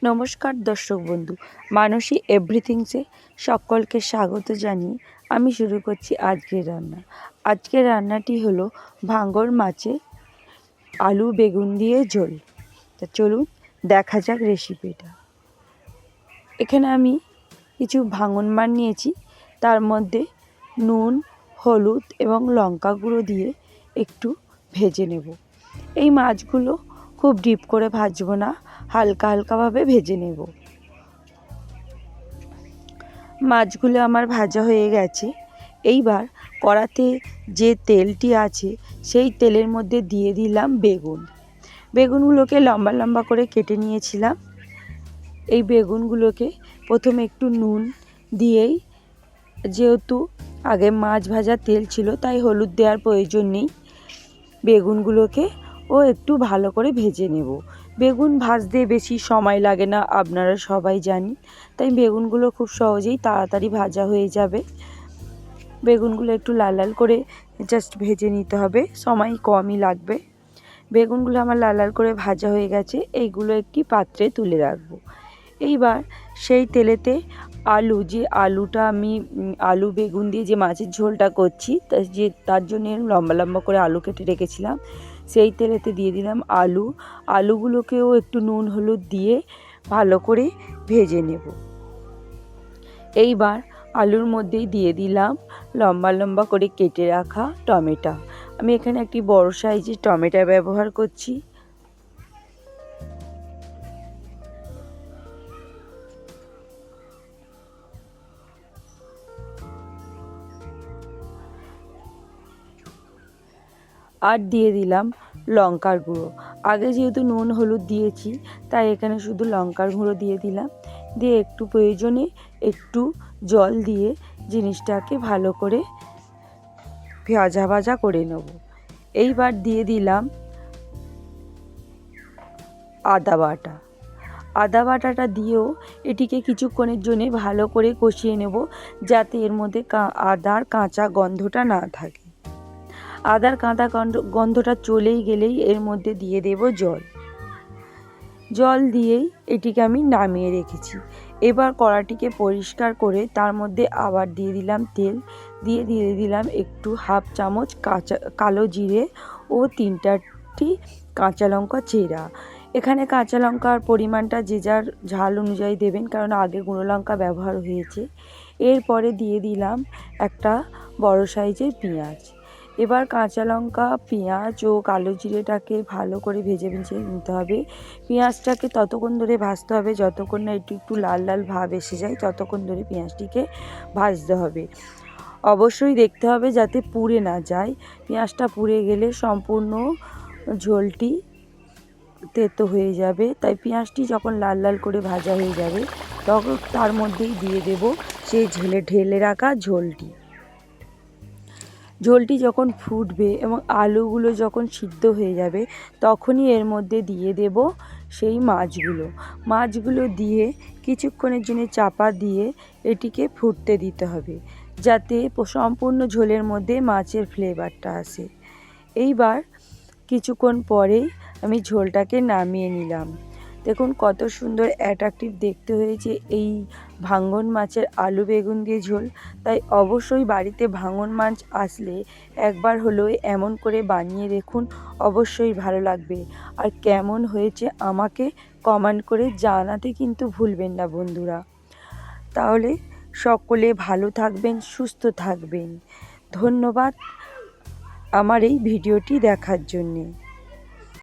নমস্কার দর্শক বন্ধু, মানসী এভরিথিংসে সকলকে স্বাগত জানিয়ে আমি শুরু করছি আজকের রান্না। আজকের রান্নাটি হলো ভাঙর মাছে আলু বেগুন দিয়ে ঝোল। তা চলুন দেখা যাক রেসিপিটা। এখানে আমি কিছু ভাঙন মাছ নিয়েছি, তার মধ্যে নুন, হলুদ এবং লঙ্কা গুঁড়ো দিয়ে একটু ভেজে নেব। এই মাছগুলো খুব ডিপ করে ভাজবো না, হালকা হালকাভাবে ভেজে নেব। মাছগুলো আমার ভাজা হয়ে গেছে। এইবার কড়াতে যে তেলটি আছে সেই তেলের মধ্যে দিয়ে দিলাম বেগুনগুলোকে লম্বা লম্বা করে কেটে নিয়েছিলাম। এই বেগুনগুলোকে প্রথমে একটু নুন দিয়েই, যেহেতু আগে মাছ ভাজা তেল ছিল তাই হলুদ দেওয়ার প্রয়োজন নেই, বেগুনগুলোকে একটু ভালো করে ভেজে নেব। বেগুন ভাজতে বেশি সময় লাগে না, আপনারা সবাই জানি, তাই বেগুনগুলো খুব সহজেই তাড়াতাড়ি ভাজা হয়ে যাবে। বেগুনগুলো একটু লাল লাল করে জাস্ট ভেজে নিতে হবে, সময় কমই লাগবে। বেগুনগুলো আমার লাল লাল করে ভাজা হয়ে গেছে, এইগুলো একটি পাত্রে তুলে রাখবো। এইবার সেই তেলেতে আলুটা আমি আলু বেগুন দিয়ে যে মাছের ঝোলটা করছি তার জন্য লম্বা লম্বা করে আলু কেটে রেখেছিলাম, সেই তেলেতে দিয়ে দিলাম আলুগুলোকেও একটু নুন হলুদ দিয়ে ভালো করে ভেজে নেব। এইবার আলুর মধ্যেই দিয়ে দিলাম লম্বা লম্বা করে কেটে রাখা টমেটো। আমি এখানে একটি বড় সাইজের টমেটো ব্যবহার করছি। আর দিয়ে দিলাম লঙ্কার গুঁড়ো। আগে যেহেতু নুন হলুদ দিয়েছি তাই এখানে শুধু লঙ্কার গুঁড়ো দিয়ে দিলাম। দিয়ে একটু প্রয়োজনে একটু জল দিয়ে জিনিসটাকে ভালো করে ভাজা ভাজা করে নেব। এইবার দিয়ে দিলাম আদা বাটাটা দিয়েও এটিকে কিছুক্ষণের জন্য ভালো করে কষিয়ে নেব, যাতে এর মধ্যে আদার কাঁচা গন্ধটা না থাকে। আদার কাঁচা গন্ধটা চলেই গেলেই এর মধ্যে দিয়ে দেব জল দিয়েই এটিকে আমি নামিয়ে রেখেছি। এবার কড়াটিকে পরিষ্কার করে তার মধ্যে আবার দিয়ে দিলাম তেল, দিয়ে দিলাম একটু হাফ চামচ কালো জিরে ও 3টি কাঁচা লঙ্কা চেরা। এখানে কাঁচা লঙ্কার পরিমাণটা যে যার ঝাল অনুযায়ী দেবেন, কারণ আগে গুঁড়ো লঙ্কা ব্যবহার হয়েছে। এরপরে দিয়ে দিলাম একটা বড় সাইজের পেঁয়াজ। এবার কাঁচা লঙ্কা, পেঁয়াজ ও কালো জিরেটাকে ভালো করে ভেজে নিতে হবে। পেঁয়াজটাকে ততক্ষণ ধরে ভাজতে হবে যতক্ষণ না একটু লাল লাল ভাব এসে যায়, ততক্ষণ ধরে পেঁয়াজটিকে ভাজতে হবে। অবশ্যই দেখতে হবে যাতে পুড়ে না যায়, পেঁয়াজটা পুড়ে গেলে সম্পূর্ণ ঝোলটি তেতো হয়ে যাবে। তাই পেঁয়াজটি যখন লাল লাল করে ভাজা হয়ে যাবে তখন তার মধ্যেই দিয়ে দেব সেই ঢেলে রাখা ঝোলটি যখন ফুটবে এবং আলুগুলো যখন সিদ্ধ হয়ে যাবে তখনই এর মধ্যে দিয়ে দেব সেই মাছগুলো দিয়ে কিছুক্ষণের জন্য চাপা দিয়ে এটিকে ফুটতে দিতে হবে, যাতে সম্পূর্ণ ঝোলের মধ্যে মাছের ফ্লেভারটা আসে। এইবার কিছুক্ষণ পরেই আমি ঝোলটাকে নামিয়ে নিলাম। দেখুন কত সুন্দর অ্যাট্রাকটিভ দেখতে হয়েছে এই ভাঙন মাছের আলু বেগুন দিয়ে ঝোল। তাই অবশ্যই বাড়িতে ভাঙন মাছ আসলে একবার হলেও এমন করে বানিয়ে দেখুন, অবশ্যই ভালো লাগবে। আর কেমন হয়েছে আমাকে কমেন্ট করে জানাতে কিন্তু ভুলবেন না বন্ধুরা। তাহলে সকলে ভালো থাকবেন, সুস্থ থাকবেন। ধন্যবাদ আমার এই ভিডিওটি দেখার জন্যে।